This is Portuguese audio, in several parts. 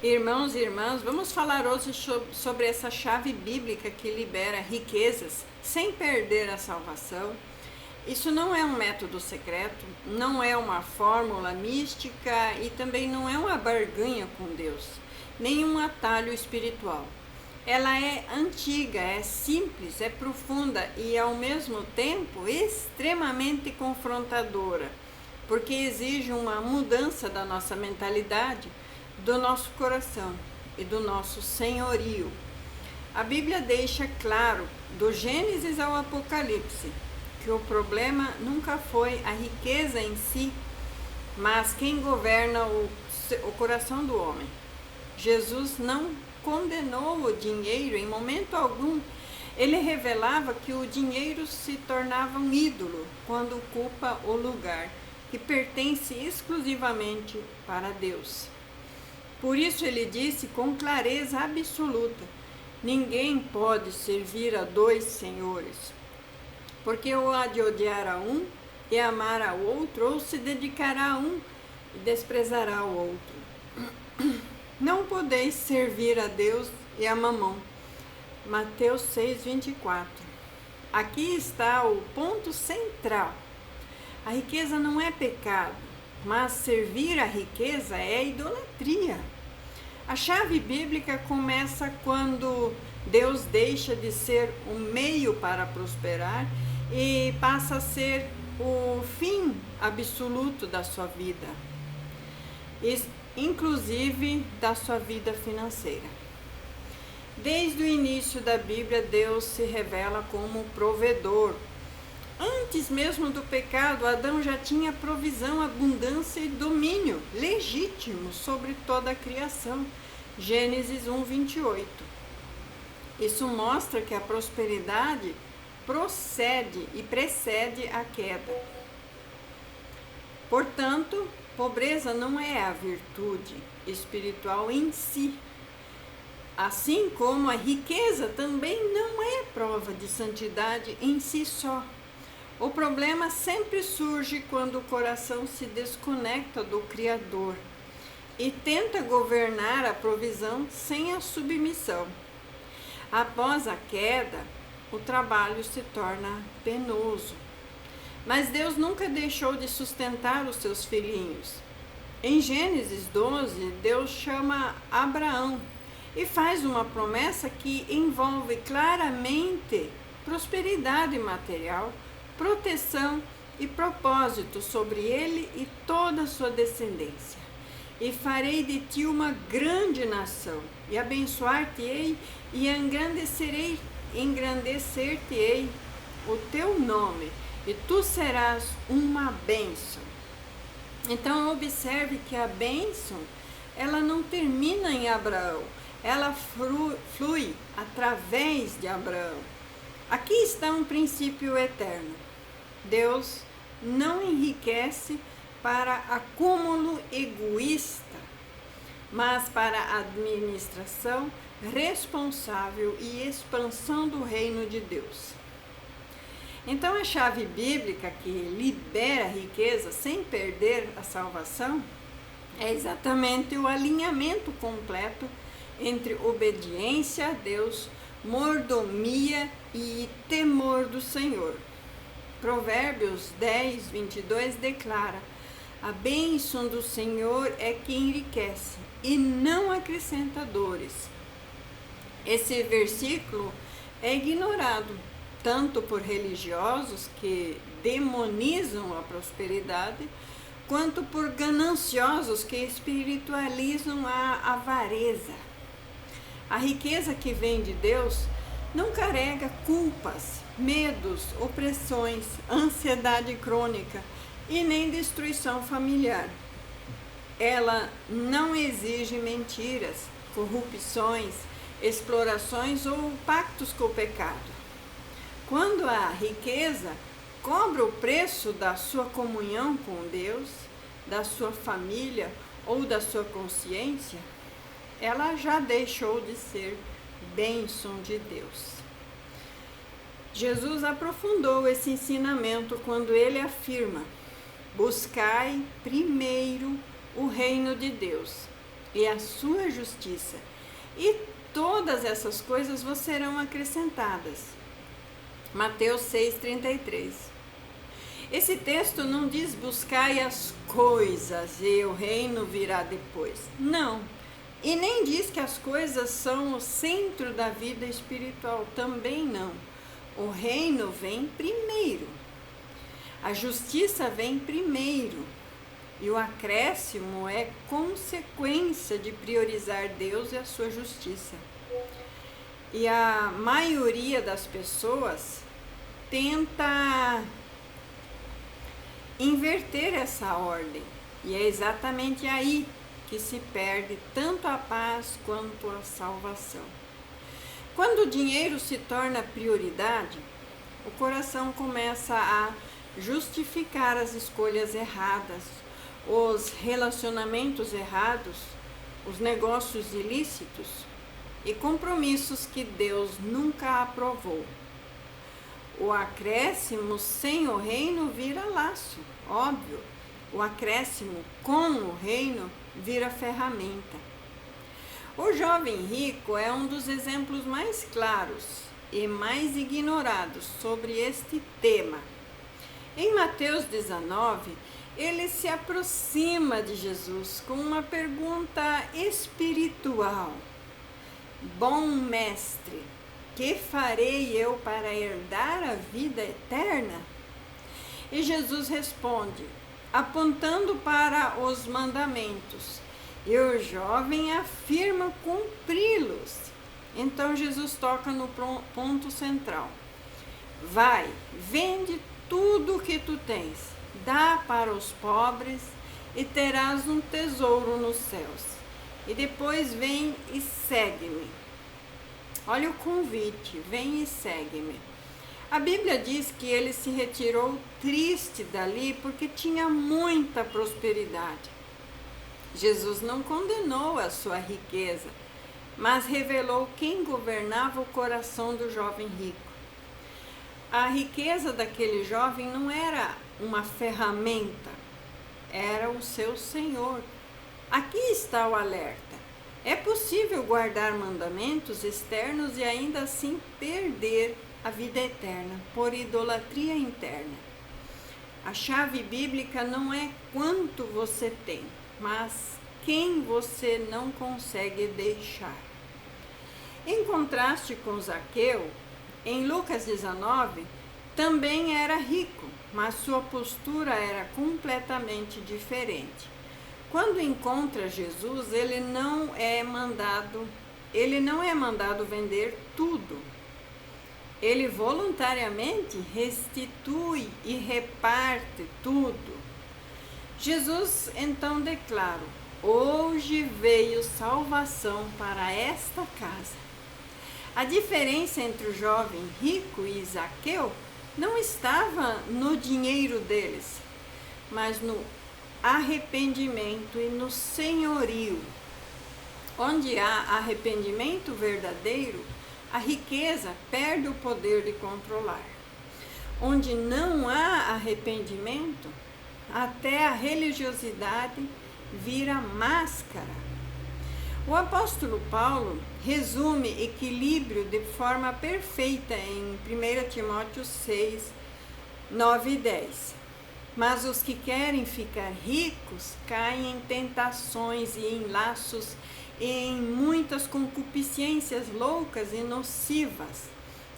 Irmãos e irmãs, vamos falar hoje sobre essa chave bíblica que libera riquezas sem perder a salvação. Isso não é um método secreto, não é uma fórmula mística e também não é uma barganha com Deus, nem um atalho espiritual. Ela é antiga, é simples, é profunda e ao mesmo tempo extremamente confrontadora, porque exige uma mudança da nossa mentalidade, do nosso coração e do nosso senhorio. A Bíblia deixa claro, do Gênesis ao Apocalipse, que o problema nunca foi a riqueza em si, mas quem governa o coração do homem. Jesus não condenou o dinheiro em momento algum. Ele revelava que o dinheiro se tornava um ídolo quando ocupa o lugar que pertence exclusivamente para Deus. Por isso ele disse com clareza absoluta: ninguém pode servir a dois senhores, porque ou há de odiar a um e amar ao outro, ou se dedicará a um e desprezará o outro. Não podeis servir a Deus e a Mamon. Mateus 6:24. Aqui está o ponto central. A riqueza não é pecado, mas servir a riqueza é idolatria. A chave bíblica começa quando Deus deixa de ser um meio para prosperar e passa a ser o fim absoluto da sua vida, inclusive da sua vida financeira. Desde o início da Bíblia, Deus se revela como provedor. Antes mesmo do pecado, Adão já tinha provisão, abundância e domínio legítimo sobre toda a criação. Gênesis 1:28. Isso mostra que a prosperidade procede e precede a queda. Portanto, pobreza não é a virtude espiritual em si, assim como a riqueza também não é prova de santidade em si só. O problema sempre surge quando o coração se desconecta do Criador e tenta governar a provisão sem a submissão. Após a queda, o trabalho se torna penoso. Mas Deus nunca deixou de sustentar os seus filhinhos. Em Gênesis 12, Deus chama Abraão e faz uma promessa que envolve claramente prosperidade material, proteção e propósito sobre ele e toda a sua descendência. E farei de ti uma grande nação, e abençoar-te-ei, e engrandecer-te-ei o teu nome, e tu serás uma bênção. Então observe que a bênção, ela não termina em Abraão, ela flui através de Abraão. Aqui está um princípio eterno. Deus não enriquece para acúmulo egoísta, mas para administração responsável e expansão do reino de Deus. Então a chave bíblica que libera a riqueza sem perder a salvação é exatamente o alinhamento completo entre obediência a Deus, mordomia e temor do Senhor. Provérbios 10:22 declara: a bênção do Senhor é que enriquece e não acrescenta dores. Esse versículo é ignorado tanto por religiosos que demonizam a prosperidade, quanto por gananciosos que espiritualizam a avareza. A riqueza que vem de Deus não carrega culpas, medos, opressões, ansiedade crônica e nem destruição familiar. Ela não exige mentiras, corrupções, explorações ou pactos com o pecado. Quando a riqueza cobra o preço da sua comunhão com Deus, da sua família ou da sua consciência, ela já deixou de ser bênção de Deus. Jesus aprofundou esse ensinamento quando ele afirma: buscai primeiro o reino de Deus e a sua justiça, e todas essas coisas vos serão acrescentadas. Mateus 6,33. Esse texto não diz buscai as coisas e o reino virá depois. Não. E nem diz que as coisas são o centro da vida espiritual. Também não. O reino vem primeiro. A justiça vem primeiro. E o acréscimo é consequência de priorizar Deus e a sua justiça. E a maioria das pessoas tenta inverter essa ordem. E é exatamente aí que se perde tanto a paz quanto a salvação. Quando o dinheiro se torna prioridade, o coração começa a justificar as escolhas erradas, os relacionamentos errados, os negócios ilícitos e compromissos que Deus nunca aprovou. O acréscimo sem o reino vira laço, óbvio. O acréscimo com o reino vira ferramenta. O jovem rico é um dos exemplos mais claros e mais ignorados sobre este tema. Em Mateus 19, ele se aproxima de Jesus com uma pergunta espiritual. Bom mestre, que farei eu para herdar a vida eterna? E Jesus responde, apontando para os mandamentos, e o jovem afirma cumpri-los. Então Jesus toca no ponto central. Vai, vende tudo o que tu tens, dá para os pobres e terás um tesouro nos céus. E depois vem e segue-me. Olha o convite, vem e segue-me. A Bíblia diz que ele se retirou triste dali porque tinha muita prosperidade. Jesus não condenou a sua riqueza, mas revelou quem governava o coração do jovem rico. A riqueza daquele jovem não era uma ferramenta, era o seu Senhor. Aqui está o alerta. É possível guardar mandamentos externos e ainda assim perder a vida eterna por idolatria interna. A chave bíblica não é quanto você tem, mas quem você não consegue deixar. Em contraste com Zaqueu, em Lucas 19, também era rico, mas sua postura era completamente diferente. Quando encontra Jesus, ele não é mandado vender tudo. Ele voluntariamente restitui e reparte tudo. Jesus então declara: hoje veio salvação para esta casa. A diferença entre o jovem rico e Zaqueu não estava no dinheiro deles, mas no arrependimento e no senhorio. Onde há arrependimento verdadeiro, a riqueza perde o poder de controlar. Onde não há arrependimento, até a religiosidade vira máscara. O apóstolo Paulo resume equilíbrio de forma perfeita em 1 Timóteo 6, 9 e 10. Mas os que querem ficar ricos caem em tentações e em laços e em muitas concupiscências loucas e nocivas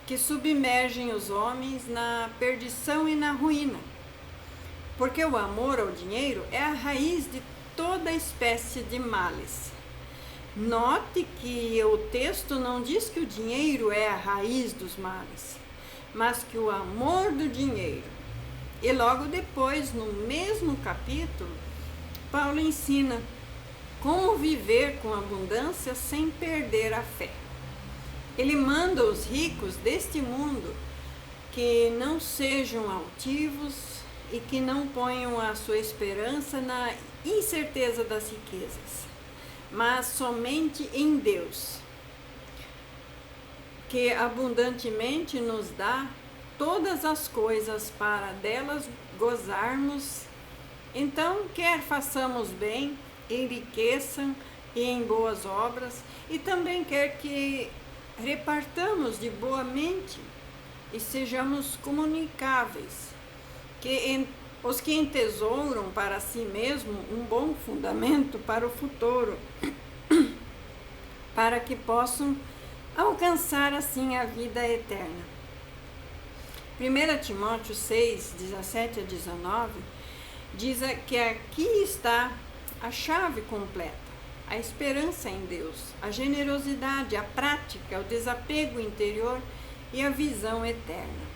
que submergem os homens na perdição e na ruína. Porque o amor ao dinheiro é a raiz de toda espécie de males. Note que o texto não diz que o dinheiro é a raiz dos males, mas que o amor do dinheiro. E logo depois, no mesmo capítulo, Paulo ensina como viver com abundância sem perder a fé. Ele manda os ricos deste mundo que não sejam altivos e que não ponham a sua esperança na incerteza das riquezas, mas somente em Deus, que abundantemente nos dá todas as coisas para delas gozarmos. Então, quer façamos bem, enriqueçam, e em boas obras, e também quer que repartamos de boa mente e sejamos comunicáveis, os que entesouram para si mesmo um bom fundamento para o futuro, para que possam alcançar assim a vida eterna. 1 Timóteo 6, 17 a 19, diz que aqui está a chave completa: a esperança em Deus, a generosidade, a prática, o desapego interior e a visão eterna.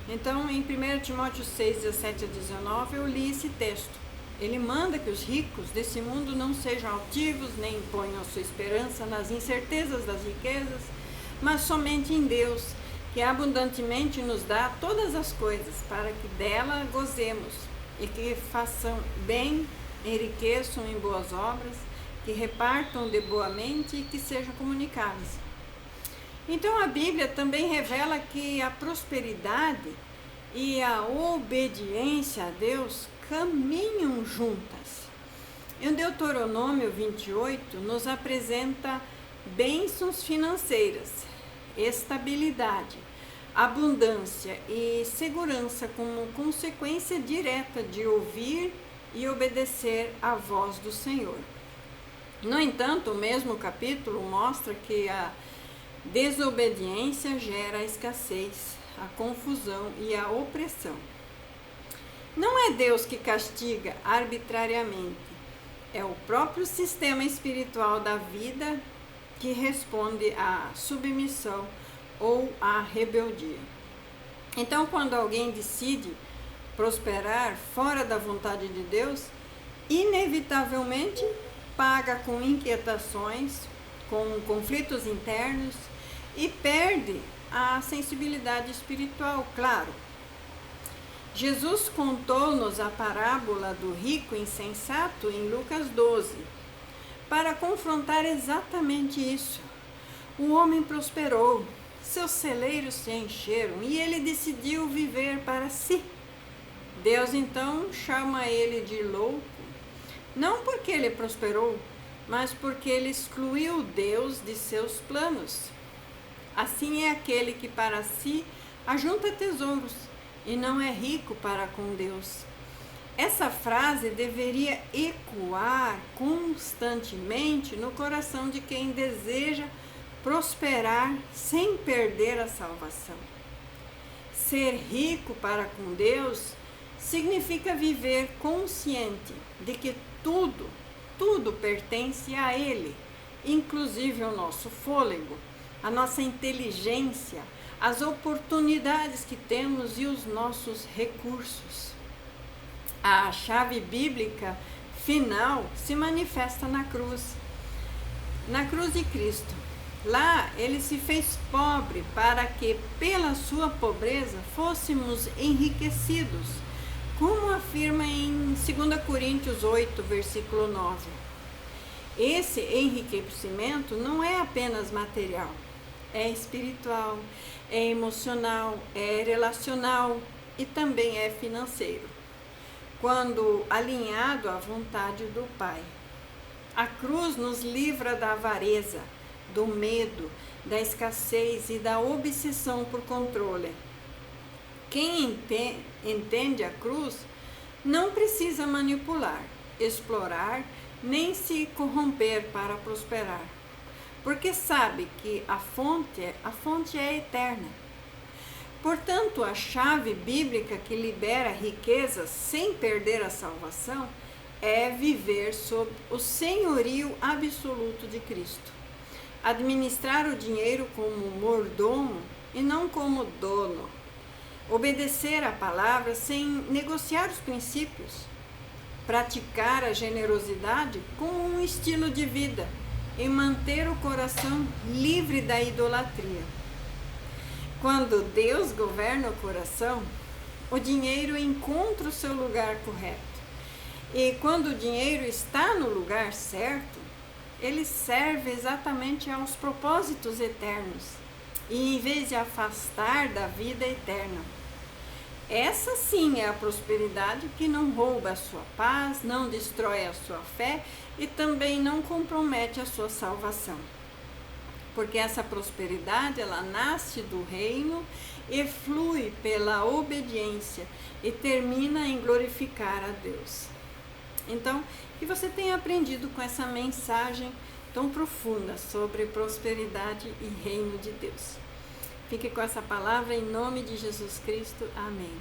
Então, em 1 Timóteo 6, 17 a 19, eu li esse texto. Ele manda que os ricos desse mundo não sejam altivos, nem ponham sua esperança nas incertezas das riquezas, mas somente em Deus, que abundantemente nos dá todas as coisas, para que dela gozemos, e que façam bem, enriqueçam em boas obras, que repartam de boa mente e que sejam comunicáveis. Então a Bíblia também revela que a prosperidade e a obediência a Deus caminham juntas. Em Deuteronômio 28 nos apresenta bênçãos financeiras, estabilidade, abundância e segurança como consequência direta de ouvir e obedecer à voz do Senhor. No entanto, o mesmo capítulo mostra que a desobediência gera a escassez, a confusão e a opressão. Não é Deus que castiga arbitrariamente, é o próprio sistema espiritual da vida que responde à submissão ou à rebeldia. Então, quando alguém decide prosperar fora da vontade de Deus, inevitavelmente paga com inquietações, com conflitos internos e perde a sensibilidade espiritual, claro. Jesus contou-nos a parábola do rico insensato em Lucas 12, para confrontar exatamente isso. O homem prosperou, seus celeiros se encheram e ele decidiu viver para si. Deus então chama ele de louco, não porque ele prosperou, mas porque ele excluiu Deus de seus planos. Assim é aquele que para si ajunta tesouros e não é rico para com Deus. Essa frase deveria ecoar constantemente no coração de quem deseja prosperar sem perder a salvação. Ser rico para com Deus significa viver consciente de que tudo pertence a Ele, inclusive o nosso fôlego, a nossa inteligência, as oportunidades que temos e os nossos recursos. A chave bíblica final se manifesta na cruz de Cristo. Lá ele se fez pobre para que pela sua pobreza fôssemos enriquecidos, como afirma em 2 Coríntios 8, versículo 9. Esse enriquecimento não é apenas material, é espiritual, é emocional, é relacional e também é financeiro, quando alinhado à vontade do Pai. A cruz nos livra da avareza, do medo, da escassez e da obsessão por controle. Quem entende a cruz não precisa manipular, explorar, nem se corromper para prosperar, porque sabe que a fonte é eterna. Portanto, a chave bíblica que libera riquezas sem perder a salvação é viver sob o senhorio absoluto de Cristo. Administrar o dinheiro como mordomo e não como dono. Obedecer a palavra sem negociar os princípios. Praticar a generosidade como um estilo de vida e manter o coração livre da idolatria. Quando Deus governa o coração, o dinheiro encontra o seu lugar correto. E quando o dinheiro está no lugar certo, ele serve exatamente aos propósitos eternos, e em vez de afastar da vida eterna. Essa sim é a prosperidade que não rouba a sua paz, não destrói a sua fé e também não compromete a sua salvação. Porque essa prosperidade, ela nasce do reino e flui pela obediência e termina em glorificar a Deus. Então, que você tenha aprendido com essa mensagem tão profunda sobre prosperidade e reino de Deus. Fique com essa palavra em nome de Jesus Cristo. Amém.